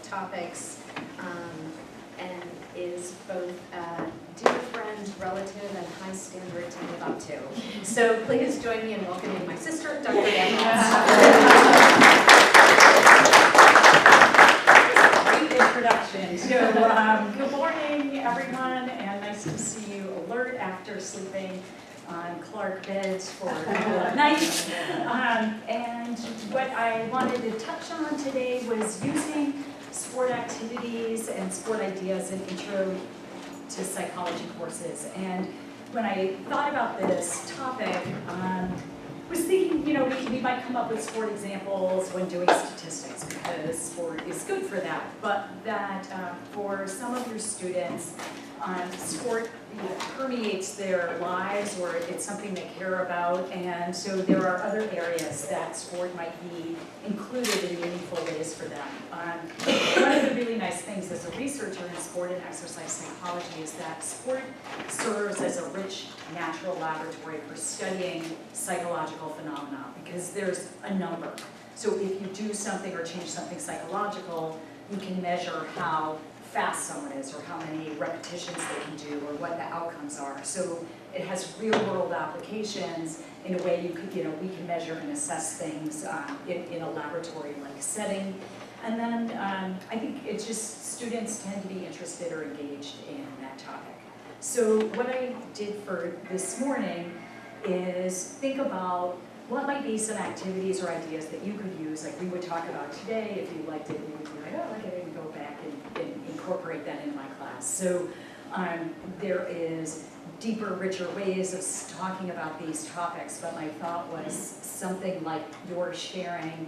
topics, and is both a dear friend, relative, and high standard to live up to. So please join me in welcoming my sister, Dr. Van Raalte. Great introduction. So, good morning, everyone, and nice to see you alert after sleeping on Clark beds for a couple of nights. And what I wanted to touch on today was using sport activities and sport ideas in intro to psychology courses. And when I thought about this topic, was thinking, we might come up with sport examples when doing statistics because sport is good for that, but that for some of your students, sport permeates their lives, or it's something they care about, and so there are other areas that sport might be included in meaningful ways for them. One of the really nice things as a researcher in sport and exercise psychology is that sport serves as a rich natural laboratory for studying psychological phenomena, because there's a number. So if you do something or change something psychological, you can measure how fast someone is, or how many repetitions they can do, or what the outcomes are. So it has real-world applications in a way we can measure and assess things in a laboratory-like setting. And then I think it's just students tend to be interested or engaged in that topic. So what I did for this morning is think about what might be some activities or ideas that you could use, like we would talk about today. If you liked it, we would be like, oh, look at it, and go back and incorporate that in my class. So there is deeper, richer ways of talking about these topics, but my thought was something like your sharing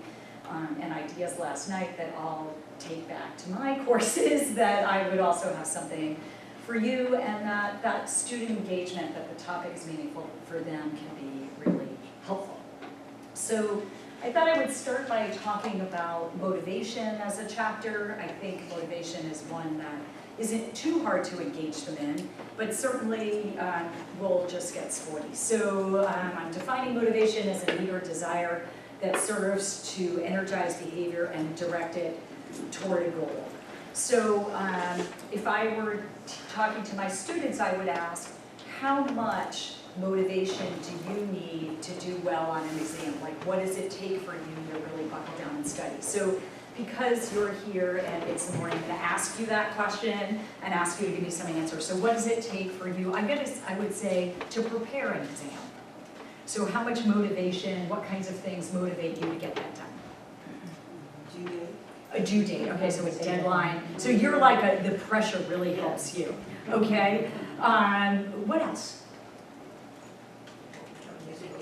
and ideas last night that I'll take back to my courses, that I would also have something for you, and that student engagement, that the topic is meaningful for them, can be really helpful. So I thought I would start by talking about motivation as a chapter. I think motivation is one that isn't too hard to engage them in, but certainly will just get sporty. So I'm defining motivation as a need or desire that serves to energize behavior and direct it toward a goal. So if I were talking to my students, I would ask, how much motivation do you need to do well on an exam? Like, what does it take for you to really buckle down and study? So because you're here and it's the morning, I'm going to ask you that question and ask you to give me some answers. So what does it take for you, I would say, to prepare an exam? So how much motivation, what kinds of things motivate you to get that done? Due date. A due date, okay, so a deadline. So you're like, the pressure really helps you, okay? What else?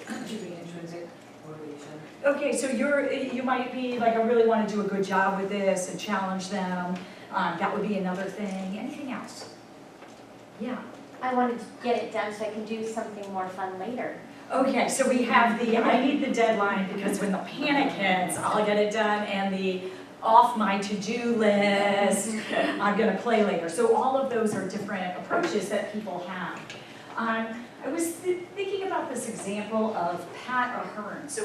Intrinsic motivation. Okay, so you might be like, I really want to do a good job with this and challenge them. That would be another thing. Anything else? Yeah. I wanted to get it done so I can do something more fun later. Okay, so we have the I need the deadline because when the panic hits, I'll get it done, and the off my to-do list, I'm going to play later. So all of those are different approaches that people have. I was thinking about this example of Pat Ahern. So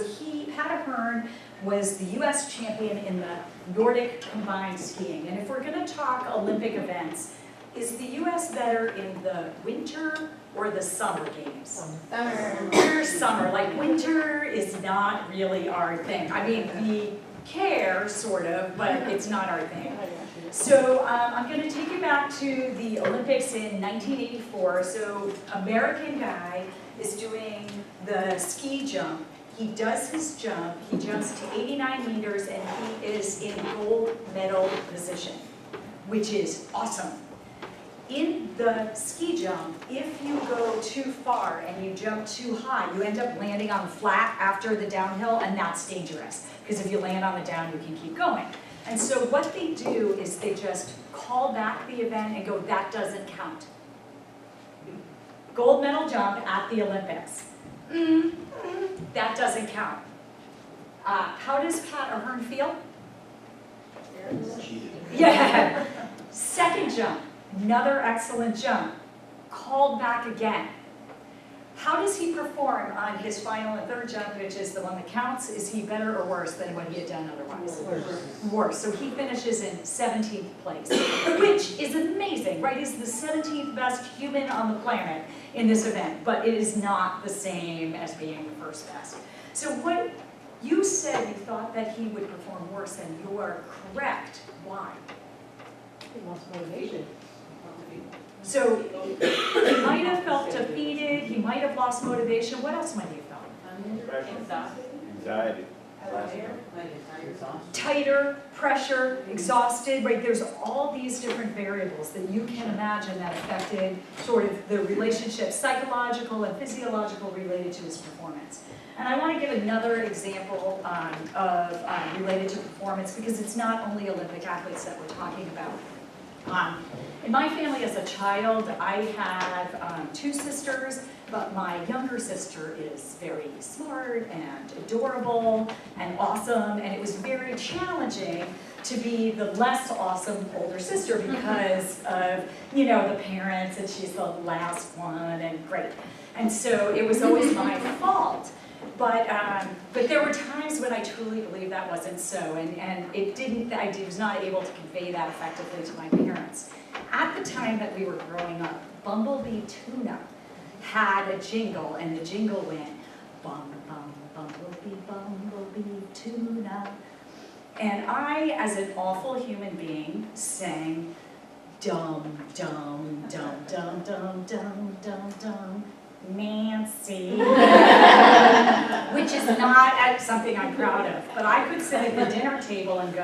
Pat Ahern was the US champion in the Nordic combined skiing. And if we're going to talk Olympic events, is the US better in the winter or the summer games? Summer. Like, winter is not really our thing. I mean, we care, sort of, but it's not our thing. So I'm going to take you back to the Olympics in 1984. So American guy is doing the ski jump. He does his jump. He jumps to 89 meters, and he is in gold medal position, which is awesome. In the ski jump, if you go too far and you jump too high, you end up landing on flat after the downhill, and that's dangerous, because if you land on the down, you can keep going. And so what they do is they just call back the event and go, that doesn't count. Gold medal jump at the Olympics. That doesn't count. How does Pat Ahern feel? Yeah. Second jump, another excellent jump. Called back again. how does he perform on his final and third jump, which is the one that counts? Is he better or worse than what he had done otherwise? Worse. So he finishes in 17th place, which is amazing, right? He's the 17th best human on the planet in this event, but it is not the same as being the first best. So what you said, you thought that he would perform worse, and you are correct. Why? He lost motivation. So he might have felt defeated, he might have lost motivation. What else might he have felt? Anxiety. Tighter, pressure, exhausted, right? There's all these different variables that you can imagine that affected sort of the relationship, psychological and physiological, related to his performance. And I want to give another example related to performance, because it's not only Olympic athletes that we're talking about. In my family as a child, I have 2 sisters, but my younger sister is very smart and adorable and awesome, and it was very challenging to be the less awesome older sister because of, you know, the parents, and she's the last one, and great. And so it was always my fault. But there were times when I truly believed that wasn't so, and I was not able to convey that effectively to my parents. At the time that we were growing up, Bumblebee Tuna had a jingle, and the jingle went, bum, bum, bumblebee, bumblebee, tuna. And I, as an awful human being, sang, dum, dum, dum, dum, dum, dum, dum, dum, Nancy, which is not something I'm proud of, but I could sit at the dinner table and go,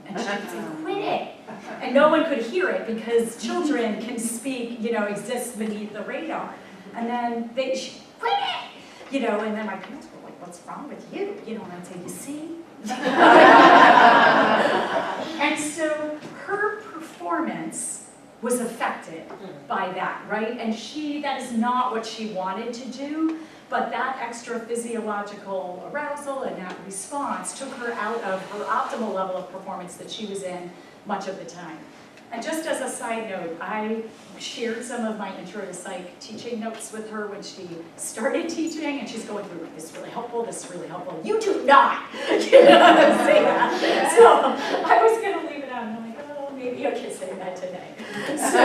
and she'd say, quit it. And no one could hear it because children can speak, you know, exist beneath the radar. And then she'd quit it, you know, and then my parents were like, what's wrong with you? You know, and I'd say, you see? And so her performance was affected by that, right? And that is not what she wanted to do, but that extra physiological arousal and that response took her out of her optimal level of performance that she was in much of the time. And just as a side note, I shared some of my intro to psych teaching notes with her when she started teaching, and she's going through, like, this is really helpful, this is really helpful. You do not, say that. So I was gonna leave it out, and I'm like, oh, maybe I can say that today. So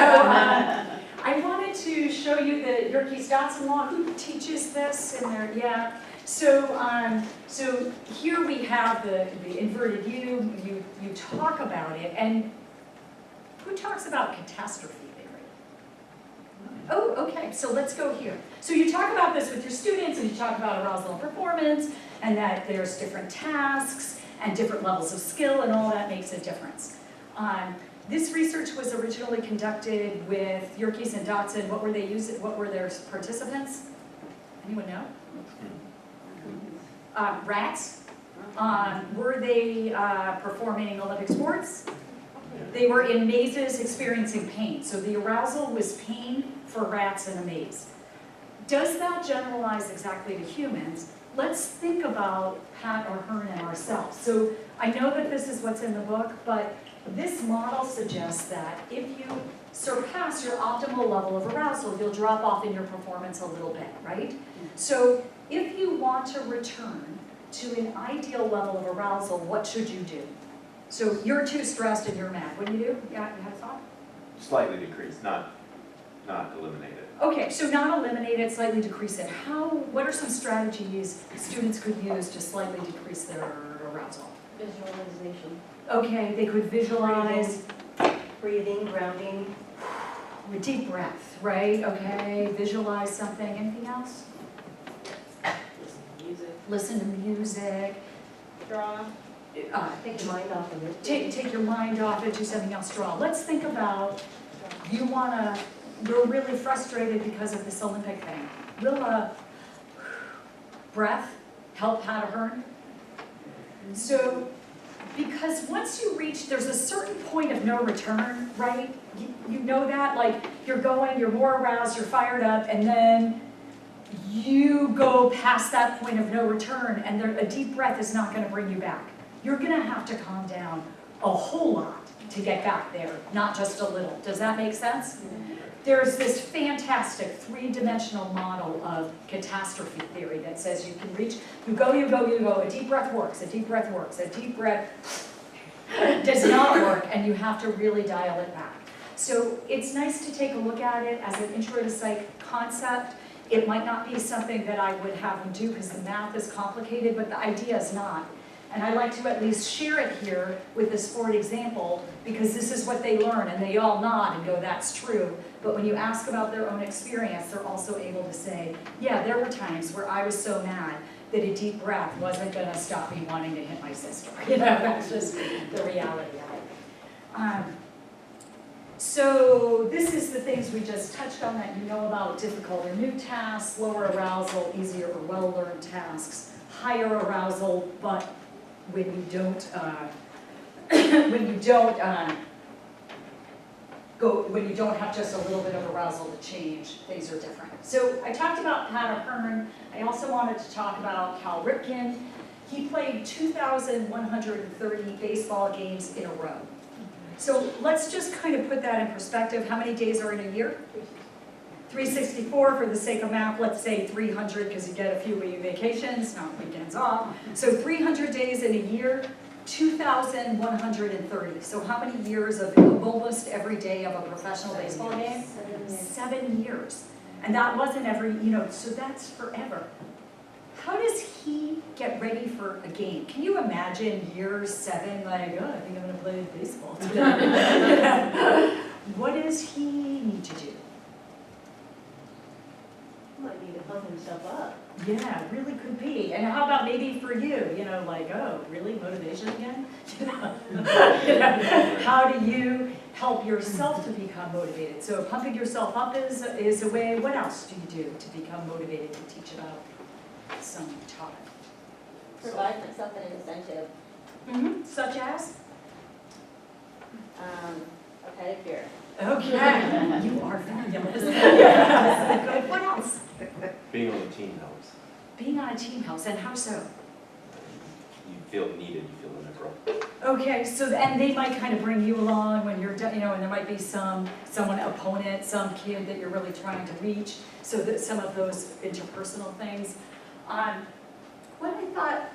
I wanted to show you the Yerkes-Dodson law. Who teaches this in there? Yeah. So here we have the inverted U. You talk about it, and who talks about catastrophe theory? Oh, okay. So let's go here. So you talk about this with your students, and you talk about arousal and performance, and that there's different tasks and different levels of skill, and all that makes a difference. This research was originally conducted with Yerkes and Dodson. What were they using? What were their participants? Anyone know? Rats. Were they performing Olympic sports? They were in mazes experiencing pain. So the arousal was pain for rats in a maze. Does that generalize exactly to humans? Let's think about Pat or Hearn and ourselves. So I know that this is what's in the book, but this model suggests that if you surpass your optimal level of arousal, you'll drop off in your performance a little bit, right? So if you want to return to an ideal level of arousal, what should you do? So you're too stressed and you're mad. What do? Yeah, you had a thought? Slightly decreased, not eliminated. Okay, so not eliminate it, slightly decrease it. What are some strategies students could use to slightly decrease their arousal? Visualization. Okay, they could visualize. Breathing, grounding. With deep breath, right? Okay, visualize something. Anything else? Music. Listen to music. Draw. Take your mind off of it. Take your mind off it, do something else, draw. Let's think about, you're really frustrated because of this Olympic thing. Will breath help Pat or Hearn? So, because once you reach, there's a certain point of no return, right? You know that, like, you're more aroused, you're fired up, and then you go past that point of no return, and a deep breath is not gonna bring you back. You're gonna have to calm down a whole lot to get back there, not just a little. Does that make sense? There's this fantastic three-dimensional model of catastrophe theory that says you can reach, you go, a deep breath works, a deep breath works, a deep breath does not work, and you have to really dial it back. So it's nice to take a look at it as an intro to psych concept. It might not be something that I would have them do because the math is complicated, but the idea is not. And I like to at least share it here with this Ford example because this is what they learn and they all nod and go, that's true. But when you ask about their own experience, they're also able to say, yeah, there were times where I was so mad that a deep breath wasn't gonna stop me wanting to hit my sister. You know, that's just the reality of it. So this is the things we just touched on that you know about: difficult or new tasks, lower arousal, easier or well-learned tasks, higher arousal, but when you don't have just a little bit of arousal to change, things are different. So I talked about Pat O'Hearn. I also wanted to talk about Cal Ripken. He played 2,130 baseball games in a row. So let's just kind of put that in perspective. How many days are in a year? 364 for the sake of math. Let's say 300 because you get a few vacations, not weekends off. So 300 days in a year, 2,130. So how many years of almost every day of a professional baseball game? 7 years. And that wasn't every, so that's forever. How does he get ready for a game? Can you imagine year 7, like, oh, I think I'm gonna play baseball today? What does he need to do? Might need to pump himself up. Yeah, it really could be. And how about maybe for you, like, oh, really, motivation again? How do you help yourself to become motivated? So pumping yourself up is a way. What else do you do to become motivated to teach about some topic? Provide myself an incentive. Such as? A pedicure. Okay, you are fabulous. Good. What else? Being on a team helps. Being on a team helps, and how so? You feel needed, you feel integral. Okay, so, and they might kind of bring you along when you're done, and there might be someone, opponent, some kid that you're really trying to reach, so that some of those interpersonal things. What I thought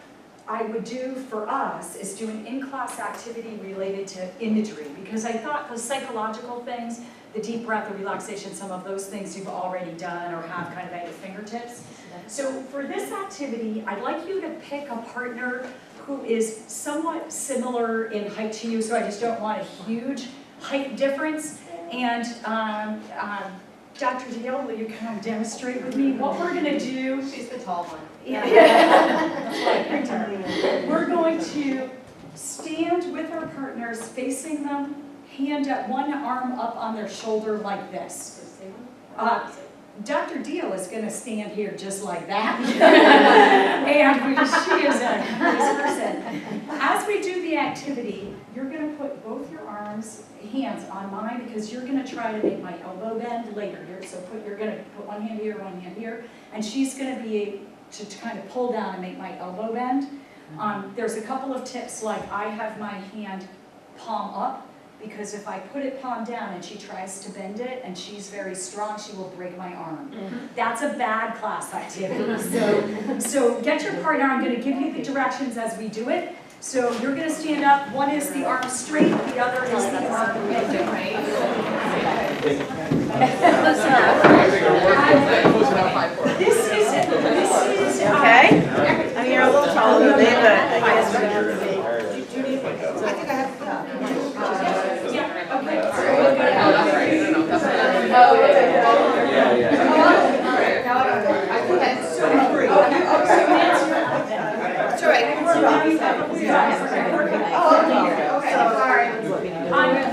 I would do for us is do an in-class activity related to imagery, because I thought those psychological things, the deep breath, the relaxation, some of those things you've already done or have kind of at your fingertips. So for this activity, I'd like you to pick a partner who is somewhat similar in height to you, so I just don't want a huge height difference. And Dr. Dale, will you kind of demonstrate with me what we're gonna do? She's the tall one. Yeah. We're going to stand with our partners, facing them, one arm up on their shoulder like this. Dr. Deal is going to stand here just like that. And she is a nice person. As we do the activity, you're going to put both your hands on mine, because you're going to try to make my elbow bend later here. So you're going to put one hand here, and she's going to be to kind of pull down and make my elbow bend. There's a couple of tips, like I have my hand palm up, because if I put it palm down and she tries to bend it and she's very strong, she will break my arm. That's a bad class activity. So get your partner. I'm going to give you the directions as we do it. So you're going to stand up. One is the arm straight, the other is the arm bent. This is Okay. I mean, you're a little taller than me, but I guess I think I have to come.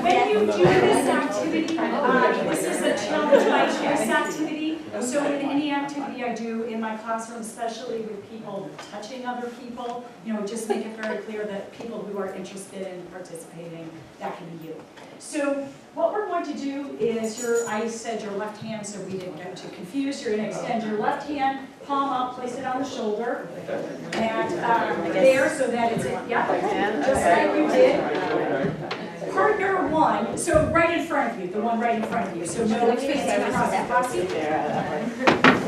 When you do this activity, this is a challenge by choice activity. So in any activity I do in my classroom, especially with people touching other people, just make it very clear that people who are interested in participating, that can be you. So what we're going to do is I said your left hand, so we didn't get too confused. You're going to extend your left hand, palm up, place it on the shoulder, and there, so that it's, just like you did. you, the one right in front of you, so no fancy crossy.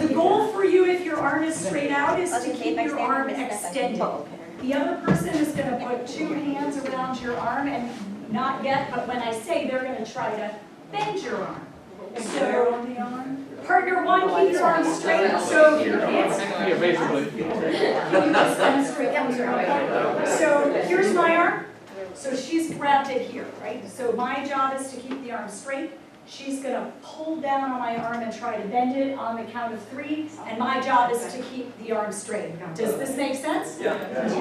The goal for you, if your arm is straight out, is to keep your arm extended. The other person is gonna put 2 hands around your arm, and not yet, but when I say, they're gonna try to bend your arm. So, partner 1, keep your arm straight, so it's. So here's my arm. So she's grabbed it here, right? So my job is to keep the arm straight. She's gonna pull down on my arm and try to bend it on the count of 3, and my job is to keep the arm straight. Does this make sense? Yeah. And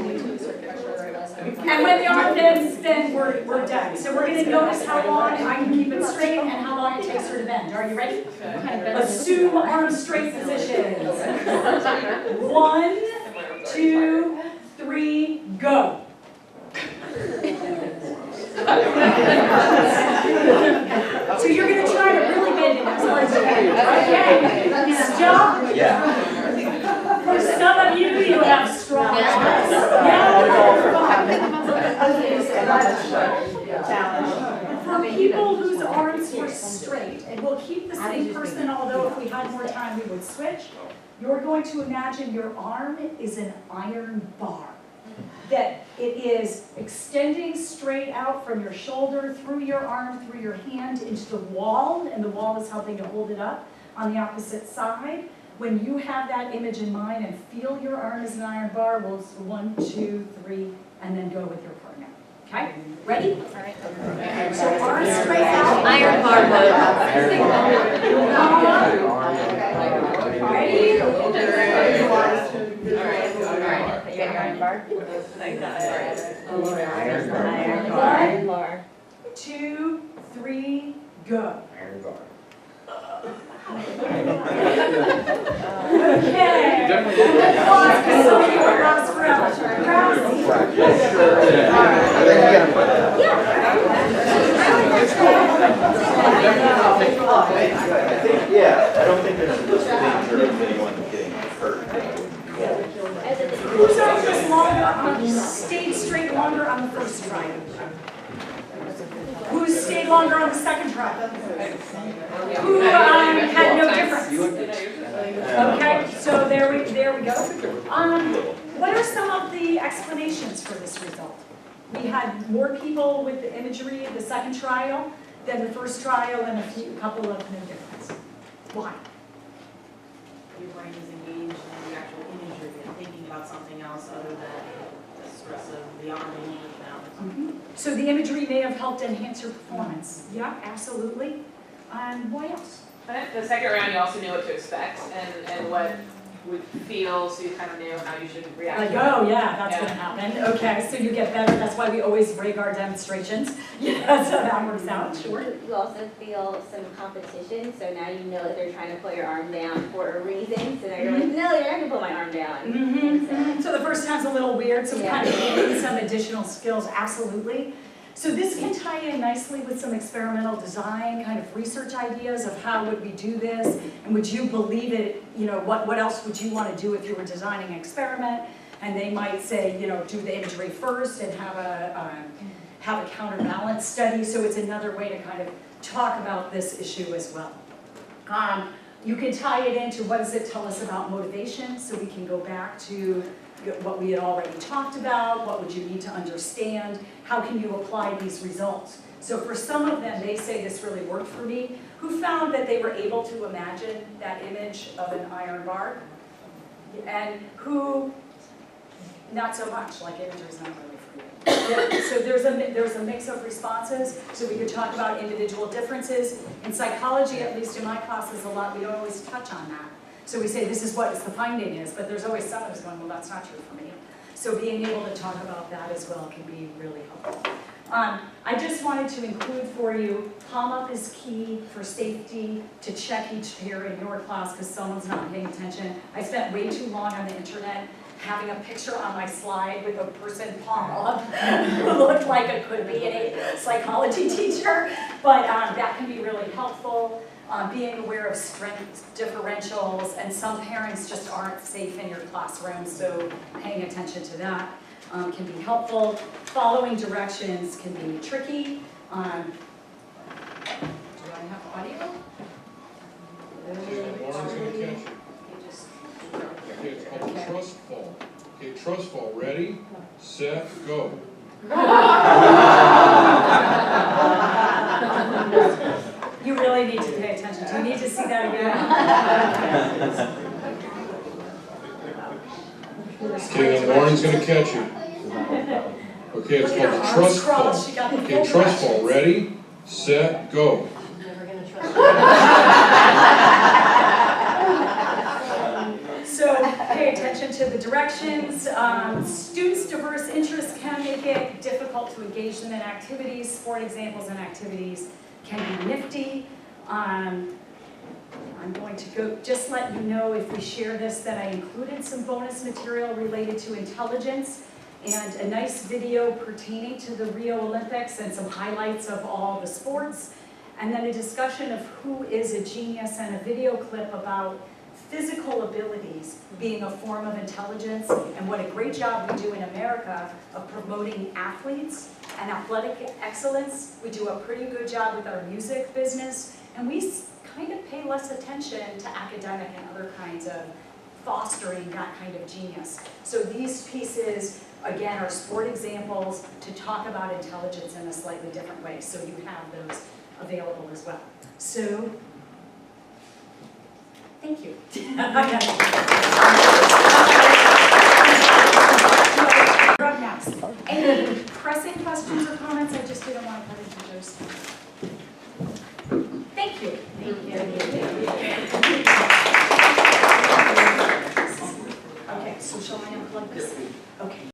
when the arm bends, then we're done. So we're gonna notice how long I can keep it straight and how long it takes her to bend. Are you ready? Assume arm straight positions. 1, 2, 3, go. So you're going to try to really bend it as hard as you can. Okay. Stop. Yeah. For some of you, you have strong arms. For people whose arms were straight, and we'll keep the same person, although if we had more time, we would switch. You're going to imagine your arm is an iron bar. That it is extending straight out from your shoulder, through your arm, through your hand, into the wall, and the wall is helping to hold it up on the opposite side. When you have that image in mind and feel your arm as an iron bar, we'll 1, 2, 3, and then go with your partner. Okay? Ready? All right. So arms straight out. Iron bar mode. Ready? Iron bar. Iron bar. 2, 3, go. Iron bar. Okay. Applause for some of you are lost forever. Yeah, I don't think there's a danger of anyone getting hurt. Whose arm was longer, stayed straight longer on the first try? Who stayed longer on the second try? Who had no difference? Okay, so there we go. What are some of the explanations for this result? We had more people with the imagery of the second trial than the first trial, and a couple of no difference. Why? Your brain is engaged in the actual imagery and thinking about something else other than the stress of the arm being moved down. So the imagery may have helped enhance your performance. Yeah, absolutely. What else? I think the second round, you also knew what to expect and what would feel, so you kind of knew how you should react. Like, oh yeah, that's gonna happen. Okay, so you get better. That's why we always rig our demonstrations. Yeah, so that works out, sure. You also feel some competition, so now you know that they're trying to pull your arm down for a reason, so now you're like, no, you're not gonna pull my arm down. So the first time's a little weird, so we kind of gain some additional skills, absolutely. So this can tie in nicely with some experimental design, kind of research ideas of how would we do this, and would you believe it, you know, what else would you want to do if you were designing an experiment? And they might say, you know, do the imagery first and have a counterbalance study, so it's another way to kind of talk about this issue as well. You can tie it into what does it tell us about motivation, so we can go back to what we had already talked about, what would you need to understand, how can you apply these results. So for some of them, they say this really worked for me, who found that they were able to imagine that image of an iron bar, and who, not so much, like imagery is not really for you. Yeah, so there's a mix of responses, so we could talk about individual differences. In psychology, at least in my classes a lot, we don't always touch on that. So we say this is what the finding is, but there's always someone who's going, well, that's not true for me. So being able to talk about that as well can be really helpful. I just wanted to include for you, palm up is key for safety, to check each pair in your class because someone's not paying attention. I spent way too long on the internet having a picture on my slide with a person palm up who looked like it could be a psychology teacher, but that can be really helpful. Being aware of strength differentials, and some parents just aren't safe in your classroom, so paying attention to that can be helpful. Following directions can be tricky. Do I have audio? Lauren's gonna catch it. Okay, it's called trust fall. Okay, trust fall. Ready, set, go. You really need to pay attention. Do you need to see that again? Okay, then Lauren's gonna catch it. Okay, it's Look at her called arms trust fall. crossed. She got the Okay, full trust direction. fall. Ready, set, go. Never gonna trust So pay attention to the directions. Students' diverse interests can make it difficult to engage them in activities. Sport examples and activities can be nifty. I'm going to just let you know if we share this that I included some bonus material related to intelligence and a nice video pertaining to the Rio Olympics and some highlights of all the sports. And then a discussion of who is a genius and a video clip about physical abilities being a form of intelligence and what a great job we do in America of promoting athletes and athletic excellence. We do a pretty good job with our music business, and we kind of pay less attention to academic and other kinds of fostering that kind of genius. So these pieces, again, are sport examples to talk about intelligence in a slightly different way. So you have those available as well. So, thank you. Up next. Any pressing questions or comments? I just didn't want to put into Joe's.